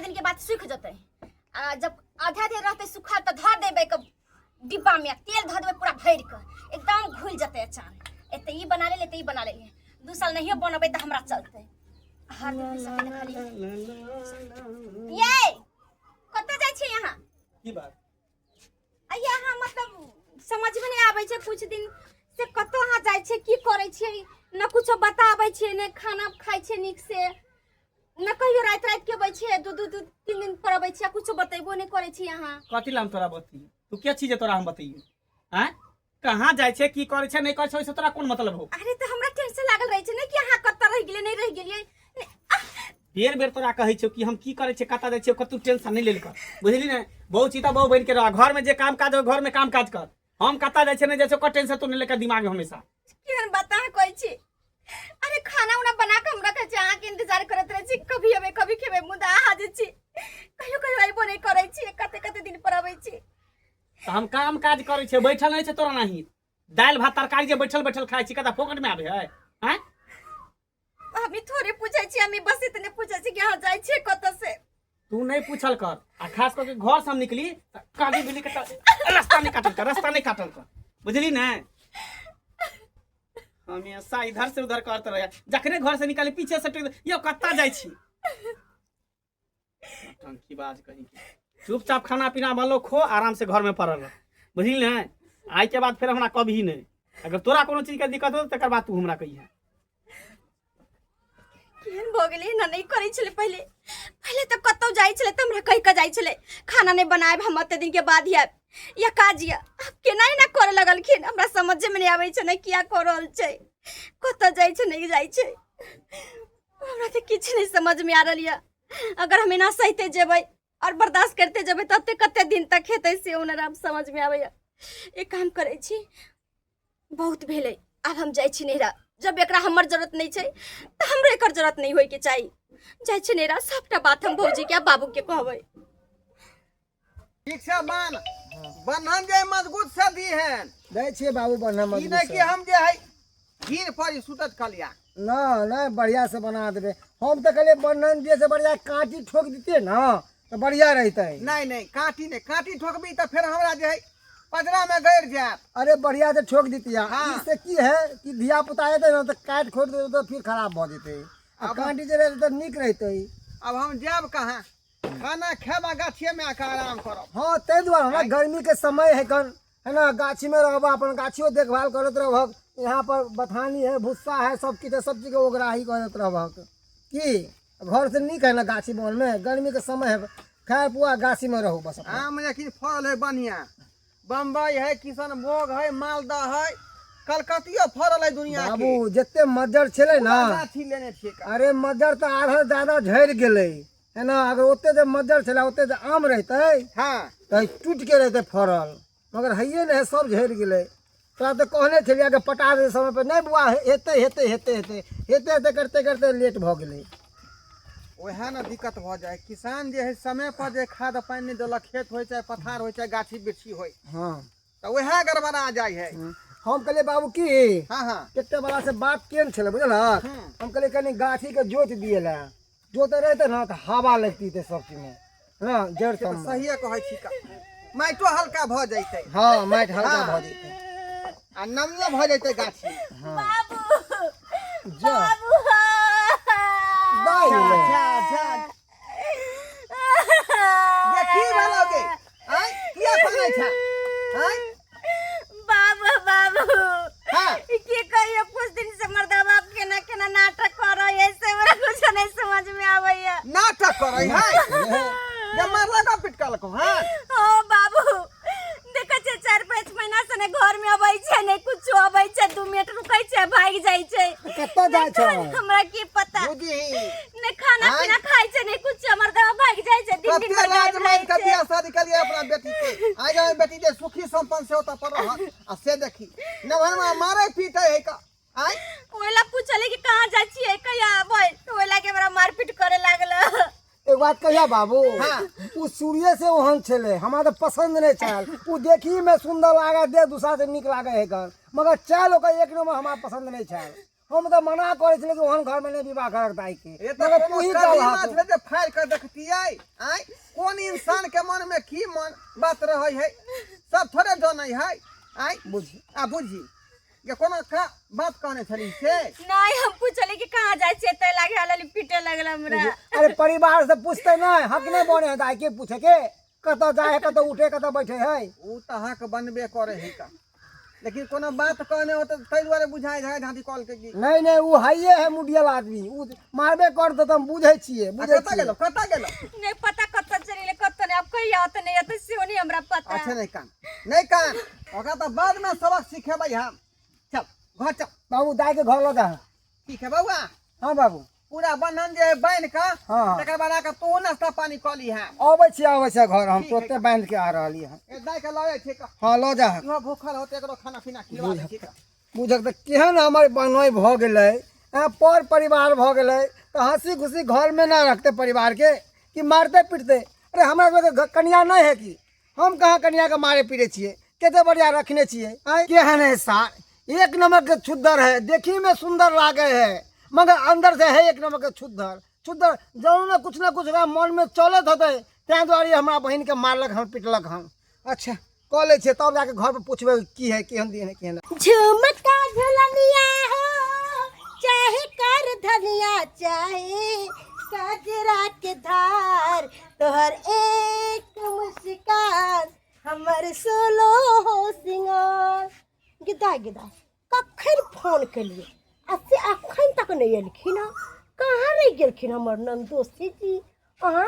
दिन के बाद सूख जते जब आधा दिन रहते सूखा तो धर देबे डिब्बा में तेल धर देबे पूरा भर के एकदम घुल जते अचार एते ई बना ले ई बना ले 2 साल नहीं बनबे तो हमरा चलते हर दिन खाली ये कत जाय छी यहां की बात यहाँ मतलब समझ में नहीं आबै छै कुछ दिन से कतो हां जाय छै की करै छै न कुछो बताबै छै ने खाना खाय छै निक से न कहियो रात रात के बै छै 2-2 3 दिन पर आबै छै कुछो बतेबो नहीं करै छी यहाँ कथि लाम तोरा बती तू के छी जे तोरा हम बतइयो हैं कहां जाय छै की करै छै नहीं करै छै ओसे तोरा कोन मतलब हो अरे तो हमरा टेंशन लागल रहै छै ने कि यहाँ कत रह गेलिए नहीं रह गेलिए बेर बेर तोरा कहै छौ कि हम की करै छै कता जाय छै ओकर तू टेंशन नहीं लेल कर बुझली ने बहु चीता बहु बन के रह घर में जे काम काज हो घर में काम काज कर हम कता जाय छै ने जैसे ओकर टेंशन तू नहीं लेकर दिमाग में हमेशा केहन बता कहै छी अरे खाना उना बना के हम रखे छी अहाँ के इंतजार करत रहे छी कभी अबे कभी खेबे मुदा आ जे छी कहियो कहियो आइबो नहीं करै छी कते कते दिन पर आबै छी तो हम काम काज करै छै बैठल नहीं छै तोरा नहीं दाल भात तरकारी जे बैठल बैठल खाइ छी कता फोकट में आबे है हैं हमी थोड़े पूछै छी हमी बस इतने पूछै छी कि यहाँ जाय छै कत से तू नहीं पूछल कर आ खास करके घर से हम निकली काली बिल्ली के रास्ता नहीं काटल कर बुझली ना हमेशा इधर से उधर करते रहे जखने घर से निकली पीछे से यो कत्ता जाय छी टंकी बाज कहीं चुपचाप खाना पीना बनलो खो आराम से घर में पड़ल रह बुझली ना आई के बाद फिर हमरा कभी नहीं अगर तोरा कोनो चीज के दिक्कत हो तकर बाद तू हमरा कहिया केहन भ गेली न नहीं करै छले पहले तो कतौ जाय छले त हमरा कहि के जाय छले खाना नहीं बनाएब हम एते दिन के बाद ही या काजिया अब केना ना करे लगलखिन हमरा समझ में नहीं आबै छै ने किया कर रहल छै कत जाय छै नहीं जाय छै हमरा त किछ नहीं समझ में आ रहल या अगर हम ना सहते जेबै और बर्दाश्त करते जेबै तते कते दिन तक हेतै से ओना समझ में आबै एक काम करै छी बहुत भेलै अब हम जाय छी नैरा जब एकरा हमर जरूरत नहीं छै त हमरे एकर जरूरत नहीं होय के चाही जाय छी नैरा सबटा बात हम भौजी के बाबू के कहबै ठीक से मान बन्हन जे मजबूत से दी है दै छियै बाबू बन्हन ई मजबूत नहीं कि हम जे है गिर पड़ी सुतत कलिया ना ना बढ़िया से बना देबे हम तो कहले बन्हन जे से बढ़िया काटी ठोक देते ना तो बढ़िया रहते नहीं काटी ठोकबी तो फिर हमरा जे है पजरा में गैर जाए अरे बढ़िया से ठोक देती हाँ। इससे की है कि धिया पुता आते ना तो काट खोट दे तो फिर खराब भ जेते अब काटी जे रहते तो निक रहते अब हम जाब कहाँ खाना खेबा गाछिए में आके आराम करब हाँ ते दुआरे ना गर्मी के समय है कन है ना गाछी में रहब अपन गाछियो देखभाल करत रहब यहाँ पर बथानी है भुस्सा है सब चीज के ओगराही करत रहब की घर से निक है ना गाछी बन में गर्मी के समय है खैर पुआ गाछी में रहू बस आम लेकिन फल है बढ़िया बम्बई है किशनभोग है मालदह है कलकतिया फल है दुनिया के बाबू जितने मज्जर छले ना गाछी लेने छिए अरे मज्जर तो आधा ज्यादा झड़ गेले है ना अगर ओते जे मज्जर छले ओते जे आम रहते हाँ तो टूट के रहते फरल मगर हइये नहीं सब झड़ गेले तोरा तो कहने छलिया कि पटा दे समय पे नहीं बुआ हेते करते करते लेट भ गेले वह ना दिक्कत भ जाए किसान जे है समय पर जे खाद पानी नहीं देलक खेत हो चाहे पथार हो चाहे गाछी बिरछी हो हाँ तो वह गड़बड़ा जाए है हम कहले बाबू की हाँ हाँ केते बड़ा से बात केन छले बुझल हम कहले कनी गाछी के जोत दिएला जोते रहते ना तो हवा लगती थे सब चीज में हाँ जड़ तो सब सही कहे छी माइटो हल्का भ जैते हाँ माइट हल्का हाँ। भ जेते आ नमियो भ जैते गाछी बाबू जा बाबू दाई ले ये की भलोगे आय किया कोने छा आय बाबू बाबू हां की कहियो कुछ दिन से मर्दा बाप केना नाटक कर ऐसे हमरा कुछ नहीं समझ में आवेया नाटक करे है ये मारला का पिटकल को हां ओ बाबू देखे छे 4-5 महीना से ने घर में अबै छे ने कुछ अबै छे 2 मिनट रुकै छे भाग जाय छे कत्ता जाय छे हमरा की पता बुझी ने खाना पीना खाय छे ने कुछ मर्दा भाग जाय छे दिन दिन कते राज मार के बियाह शादी कर लिया अपना बेटी के आ जाए बेटी दे सुखी संपन्न से होता पर रह आ से देखी न घर में मारे पीटे है का आय ओला पूछले कि कहां जाय छिए कहिया आबै तो ओला के हमरा मारपीट करे लागल एक बात कहिया बाबू हाँ। उ सूर्य से ओहन छले हमरा तो पसंद नहीं छल उ देखी में सुंदर लागे दे दूसरा से निक लागे है कर मगर चल ओकर एक नंबर हमरा पसंद नहीं छल हम तो मना करे छले कि ओहन घर में नहीं विवाह करत आई के ये तो मगर तू ही कभी चल माछ ले फाड़ कर देखतियै रहे है सब थोड़े जाने है आई बुझी बुझी ये कोनो का बात कहने छली से नहीं हम पूछले कि कहाँ जाय छै तै लागे हलली पीटे लगल हमरा। अरे परिवार से पूछते नहीं, हक नहीं बने है दाई के पूछे के कत जाए कत उठे कत बैठे है। ऊ त हक बनबे करे है का, लेकिन कोनो बात कहने हो तो तै दुआरे बुझाई है ढांढी कॉल के की नहीं नहीं वो हइये है मुडियल आदमी, ऊ मारबे कर तो हम बुझे छिए बुझे कत गेलो नहीं पता कत चले कत ने अब कहीं आत नहीं है तो से नहीं हमरा पता। अच्छा नहीं कान ओकरा तो बाद में सबक सिखेबै हम। चल घर चल बाबू दाई के घर लगा। ठीक है बउआ। हाँ बाबू पूरा बंधन जे बांध का हाँ। तकर बाद आके तू नाश्ता पानी कली है आबै छै घर हम ठीक है। तोते बांध के आ रहली है। ए दाई के लगे ठीक हाँ लो जा। इहो भूखल होते एकरो खाना पीना खिलवा दे ठीक है। बुझक त केहन हमर बनोई भ गेलै, पर परिवार भ गेलै तो हंसी खुशी घर में ना रखते परिवार के कि मारते पीटते। अरे हमरा सबके कन्या नहीं है कि हम कहाँ कन्या के मारे पीटे छिए, केते बढ़िया रखने छिए। केहन है सार, एक नंबर के छुद्दर है, देखी में सुंदर लागे है मगर अंदर से है एक नंबर के छुद्दर जरूर ना कुछ मन में चलत होते तै दुआरे हमरा बहन के मारलक हम पिटलक हम। अच्छा कह ले छे तब जाके घर पे पूछबे की है केहन दिन है केहन। झुमका झुलनिया हो चाहे कर धनिया चाहे कजरा के धार तोहर एक मुस्कान हमर सोलो हो सिंगार। गिदा कखन फोन कलिए असे अखन तक नहीं एलखिन, कहाँ रह गेलखिन हमर नंदोसी जी। अहाँ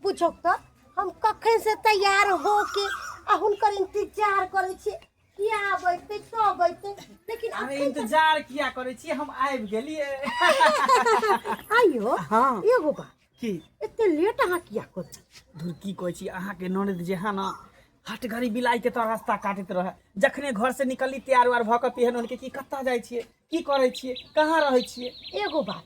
पूछो तो हम कखन से तैयार हो के आ हुनकर इंतजार करे छिए किया बैठते तो बैठते, लेकिन अरे इंतजार किया करे छी हम आबि गेलिए। आइयो हाँ एगो बात की एते लेट अहाँ किया कर धुर की कहै छी अहाँ के ननद जे है ना हट घड़ी बिलाई के तो रास्ता काटत रहे, जखने घर से निकली तैयार वार भ के पेहन उनके की कत्ता जाय छिए की करे छिए कहाँ रहे छिए। एगो बात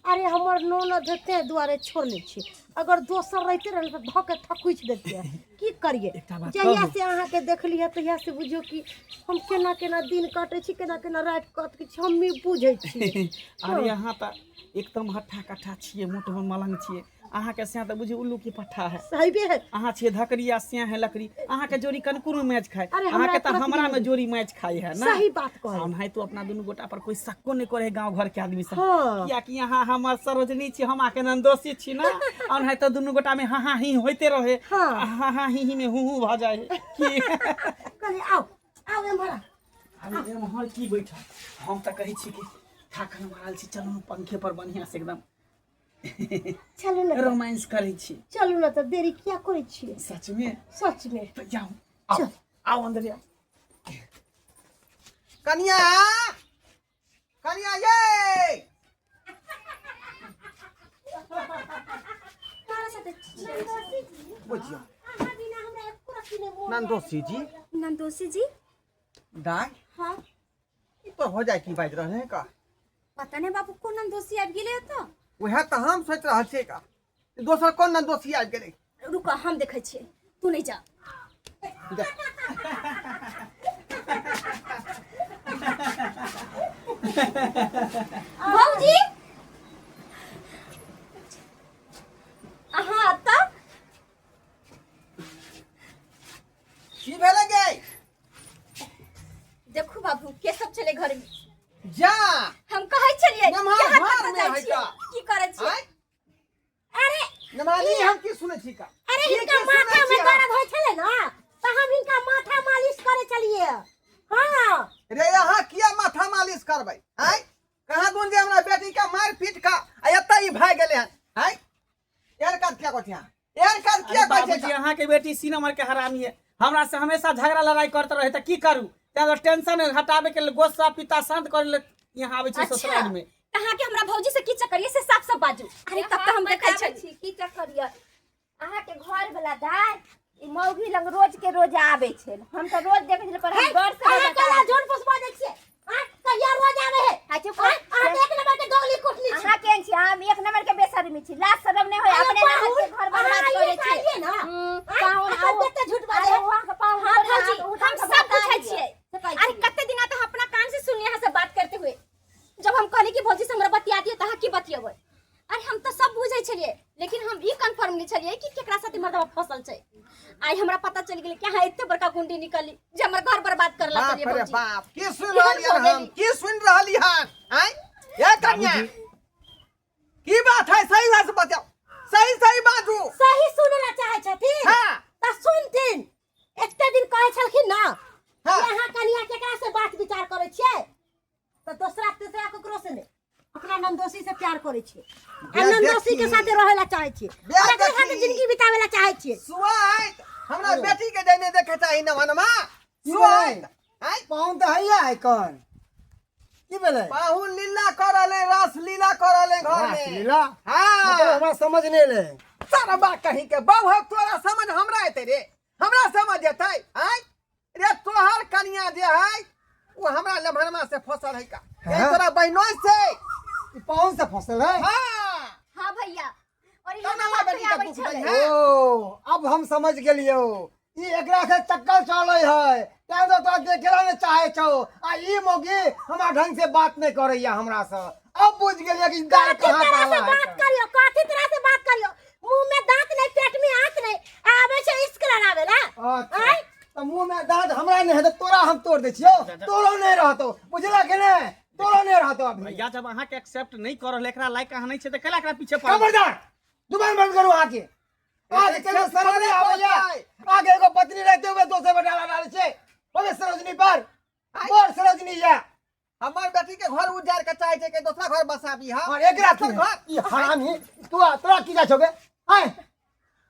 अरे हमर ननद हेते दुआरे छोड़ ले छी, अगर दोसर रहते रहे तो धके थकुच देतिए की करिए। जहिया से अहाँ के देखली है तहिया से बुझियो कि हम केना दिन काटे छी केना रात काट के छी हम बुझै छी। अरे यहाँ त एकदम हट्ठा कट्ठा छिए मोट मलंग छिए, अहाँ के स्या त बुझी उल्लू की पट्ठा है। सही बे है अहाँ छिए धकरी आ स्या है लकड़ी, अहाँ के जोड़ी कनकुरु मैच खाए अरे अहाँ के त हमरा हमरा में जोड़ी मैच खाई है ना। सही बात कहे हम है तो अपना दुनु गोटा पर कोई शक्को नहीं करे गांव घर के आदमी सब। हाँ। किया कि यहाँ हमर सरोजनी छी हम आके नंदोसी छी ना और है तो दुनु गोटा में हा ही होते रहे। हाँ। हा ही में हु भ जाए की कनी आओ एमहर अरे एमहर की बैठा हम त कहै छी कि थाकन मारल छी चलू न पंखे पर बढ़िया से एकदम चलू ना रोमांस करै छी। चलू ना तो देरी क्या करे छिए सच में सच में तो जाओ आओ चल। आओ अंदर आओ। कन्या ये बुझियो नंदोसी जी नंदोसी जी दाई हाँ ई तो हो जाए की बाज रहे का पता नहीं बाबू को नंदोसी आबि गेले तो वह तो हम सोच रहा छे का दोसर कौन नंदोसी आ गेले। रुका हम देखै छिए तू नहीं जा। भौजी अहाँ आता की भेले गे देखो बाबू के सब चले घर में जा हम कहै छलिए नमहर यहाँ घर कतऽ में जाइ है छियै? का? की करै छियै आय अरे नमानी हम की सुने छी का अरे की इनका सुनै माथा में छियै? दर्द होय छले ना तो हम इनका माथा मालिश करे चलिए। हाँ रे यहाँ किया माथा मालिश करबै आय कहाँ दून जे हमरा बेटी का मार पीट का आ एतै ई भाग गेले हन आय यार का क्या कोठिया यार का क्या अरे कहै बाबूजी छै अहाँ के बेटी सी नंबर के हरामी है, हमरा से हमेशा झगड़ा लड़ाई करते रहे त की करू त टेंशन हटावे के लिए गोस्सा पिता शांत करे ले यहाँ आवे छी ससुराल में। कहाँ के हमरा भौजी से की चक्करिए से साफ साफ बाजू। अरे तब तो हम देखै छी की चक्करिया अहाँ के घर वाला दाय ई मौगी लंग रोज के रोज आवे छै, हम तो रोज देखे छै पर हम डर से अहाँ केला झूठ पुष्पा दै छियै हां कहिया रोज आवे है अच्छा अहाँ एक नंबर के दोगली कुटनी छी। अहाँ केन छी हम एक नंबर के बेशर्मी छी, लाज शरम नहीं होय अपने नाम के घर बर्बाद करे छी ना पाहुन आओ कते झूठ बाजे। अरे वहां के पाहुन हाँ भौजी हम सब पूछै छियै। अरे कते दिन तो अपना कान से सुनिए यहाँ से बात करते हुए, जब हम कहली कि भौजी से हमरा बतिया दिए तहाँ की बतियबै। अरे हम तो सब बुझै छलिए लेकिन हम ई कंफर्म नहीं छलिए कि एकरा साथे मर्दवा फसल छै। आई हमरा पता चल गेल कि हाँ एते बड़का गुंडी निकली जे हमर घर बर्बाद करला बाप करिए रे बाबूजी। बाप की सुन रहली हम की सुन रहली हन आय ये कन्या की बात है सही से बताओ सही बाजू सही सुनला चाहे छथिन हां त सुनथिन। एते दिन कहै छलखिन ना हाँ। यहाँ कनिया केकरा से बात विचार करे छियै त दोसरा तेसरा ककरो से नहीं अपना नंदोसी से प्यार करे छियै आ नंदोसी के साथे रहेला चाहे छियै ओकरा साथे जिंदगी बितावेला चाहे छियै। सुआइत हमरा बेटी के देने देखे चाहिए नवनमा सुआइत आय पाहुन तो है आइकन की भेलै पाहुन लीला करले रस लीला करले घर में लीला हां मतलब हमरा समझ नहीं ले सारा बात कहीं के बहु है तोरा समझ हमरा एते रे हमरा समझ एतै आय रे तोहर कन्या जे है वो हमरा लम्हरमा से फसल है का ये हाँ। तोरा बहनों से ई पाहुन से फसल है। हां हाँ भैया और ये कौन बात बेटी का आबै दुख छलै। है ओ अब हम समझ गेलियो ई एकरा से चक्कर चलै है तै तो तोरा देखेला ने चाहे छौ आ ई मोगी हमरा ढंग से बात नहीं करैया हमरा से। अब बुझ गेलिए कि गाय काठी कहां तरह से काला बात है। करियो काठी तरह से बात करियो मुंह में दांत नहीं पेट में आंख नहीं आवे से इश्क लड़ावेला अच्छा आय तो मुंह में दांत हमरा नहीं है तो तोरा हम तोड़ दे छियो तोरो नहीं रहतो बुझला के ने तोरो नहीं रहतो अभी। भैया जब अहाँ के एक्सेप्ट नहीं करल एकरा लायक अहाँ नहीं छै त केला एकरा पीछे पड़ल खबरदार जुबान बंद करो आके आगे चलो शर्म नहीं आवैया आगे एगो पत्नी रहते हुए दोसर बेटा डाले छे ओने सरोजनी पर और सरोजनी या हमर बेटी के घर उजाड़ के चाहे छै के दूसरा घर बसाबी हां और एक रात ई हरामी तू तोरा की जा छोगे हाय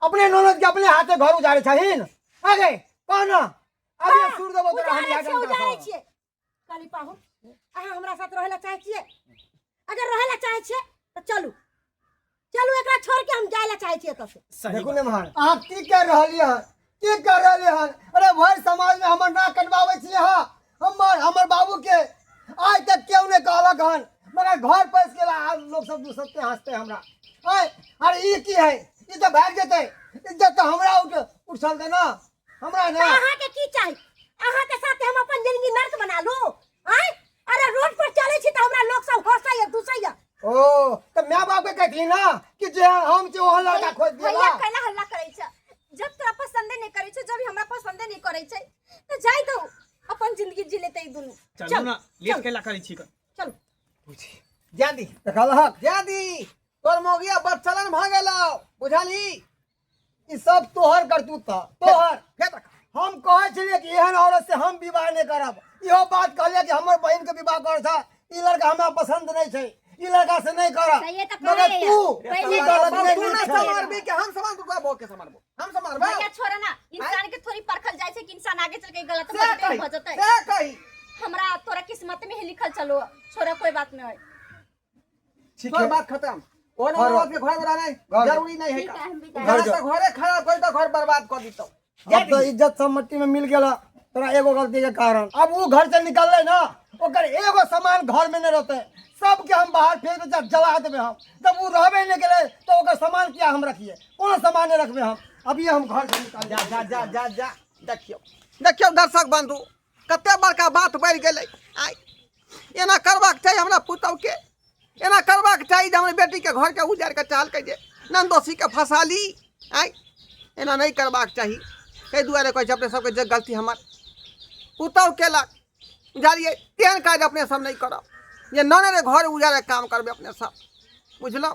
अपने ननद के अपने हाथे घर उजाड़े छहिन आगे कौन अभी सुर देबो तोरा हम उजाड़े आगे उजाड़े छियै काली पाहुन अहाँ हमरा साथ रहेला चाहे छियै अगर रहेला चाहे छियै तो चलू चलू एकरा छोड़ के हम जायला चाहे छियै एतऽ से। सही देखू बात। ने महान आप की कर रहलिए हन की कर रहलिए हन अरे भर समाज में हमर ना कटवावे छिए हां हमर बाबू के आज तक क्यों ने कहलक हन मगर घर पैस गेला आज लोग सब दूसर के हंसते हमरा हाय अरे ई की है ई तो भाग जेते इज्जत तो हमरा उछल दे ना हमरा ना अहाँ के की चाही अहाँ के साथ हम अपन जिंदगी नर्क बना लू आय अरे रोड पर चले छी त हमरा लोग सब हंसैया दुसैया ओ तो मैं बाप के कहती ना कि जे हम जे ओहन लड़का खोज भैया दिया कैला हल्ला करै छै जब तोरा पसंदे नहीं करै छै जब हमरा पसंदे नहीं करै छै तो जाय दो अपन जिंदगी जी लेते ई दुनू। चलू ना लेट केला करै छी चलो जादी देखल हक जादी तोर मोगिया बच्चलन भ गेलौ बुझाली ई सब तोहर करतूत था तोहर फेर हम कहे छलिए कि एहन औरत से हम विवाह नहीं करब इहो बात कहलिए कि हमर बहन के विवाह कर था ई लड़का हमरा पसंद नहीं छै ई लड़का से नहीं करब सही है तो मगर कहे तू पहले ई तो गलत नहीं तू ना छै। समरबी के हम समझ दूगा बो के समरबो हम समरबो भैया छोड़ा ना इंसान के थोड़ी परखल जाय छै कि इंसान आगे चल के गलत से कही हो जतै। से कही हमरा तोरा किस्मत में ही लिखल चलो छोरा कोई बात नहीं है। ठीक तोर है बात खत्म ओ ना घर- औरत के घर बना नहीं घर- जरूरी नहीं है ठीक है, हम विदा घर जा। तो घरे खराब कोई तो घर बर्बाद कर दितो अब तो इज्जत सब मट्टी में मिल गेला तोरा एगो गलती के कारण अब वो घर से निकलले ना ओकर एगो सामान घर में नहीं रहते सबके हम बाहर फेंक दे जला देबे हम जब वो रहबे नहीं गेले तो ओकर सामान किया हम रखिए कौन सामान नहीं रखबे हम अभी हम घर से निकल जा देखियो देखियो दर्शक बंधु कते बड़का बात बढ़ गेलै आय एना करबाक चाहिए हमरा पुतौ के एना करबाक चाहिए जे हमर बेटी के घर के उजाड़ के चाल के जे नंदोसी के फंसा ली आय एना नहीं करबाक चाहिए कई दुआरे कहै छै अपने सबके जे गलती हमर पुतौ केलक बुझलिए तेहन काज अपने सब नहीं करब जे नने रे घर उजाड़े काम करबे अपने सब बुझलौ।